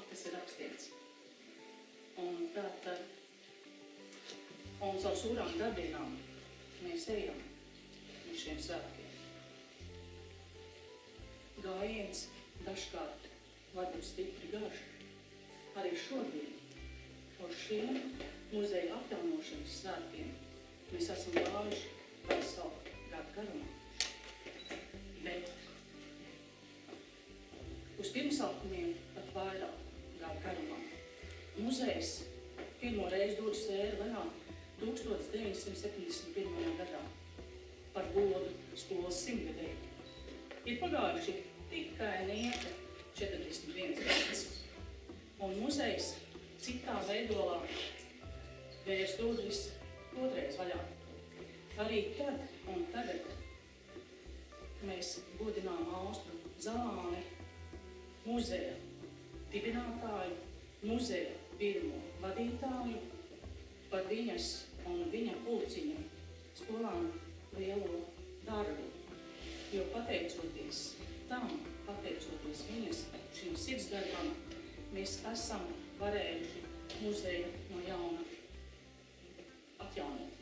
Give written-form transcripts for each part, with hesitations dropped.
tas ir rakstīts. Un tātad, un caur sūrām darbībām mēs ejam uz šiem svētkiem. Gājiens dažkārt var būt stipri garš. Arī šodien uz šiem muzeja atjaunošanas svētkiem mēs esam gājuši veselu gadu garumā. Bet uz pirmsākumiem pat vairāk gadu garumā. Muzejs pirmo reizi dodas vēra vaļā 1971. gadā par godu skolas 100-gadēju. Ir pagājuši tikai nieka 41 gads, un muzejs citā veidolā vērs durvis otrais vaļā. Arī tad un tagad mēs godinām Austru Zalāni, muzeja dibinātāju, muzeja pirmo vadītāju, par viņas un viņa pulciņa skolām lielo darbu. Jo pateicoties tam, pateicoties viņas šim sirdsdarbam, mēs esam varējuši muzeju no jauna atjaunot.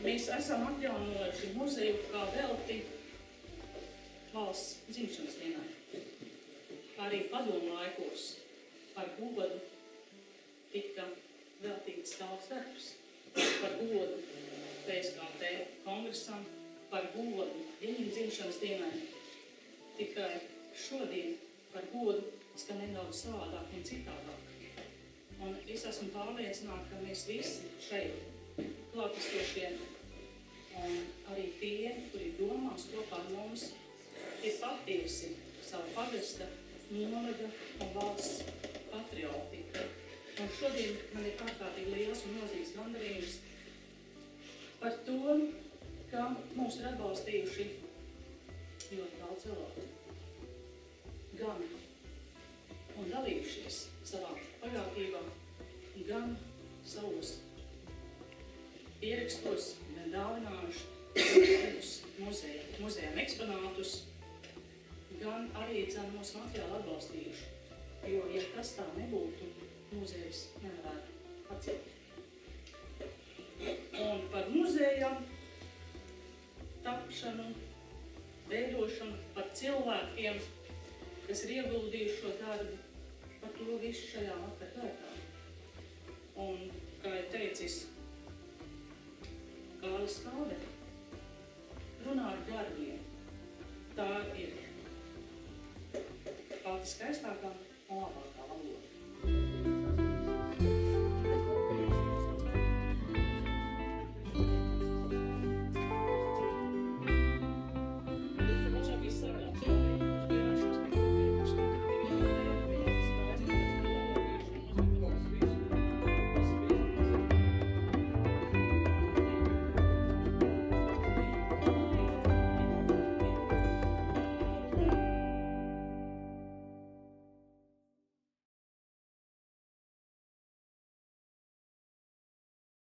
Mēs esam atjaunojuši muzeju kā velti valsts dzimšanas dienai. Arī padomu laikos par godu tika veltīts daudz darbs. Par godu PSKT kongresam, par godu Ļeņina dzimšanas dienai. Tikai šodien par godu skan nedaudz savādāk un citādāk. Un es esmu pārliecināta, ka mēs visi šeit klātesošie un arī tie, kuri domās kopā ar mums, ir patiesi savu pagasta, novada un valsts patrioti. Un šodien man ir ārkārtīgi liels un milzīgs gandarījums par to, ka mūs ir atbalstījuši ļoti daudz cilvēku. Gan un dalījušies savā pagātībā, gan savos ierakstos, gan dāvinājuši muzejām eksponātus, gan arī mūsu materiāli atbalstījuši. Jo, ja tas tā nebūtu, muzejs nevarētu paciet. Un par muzejām tapšanu, veidošanu, par cilvēkiem, kas ir ieguldījuši šo darbu, par to visu šajā vakar gaitā. Un, kā ir teicis Kālis Kalde, runā ar darbiem. Tā ir pati skaistākā un labākā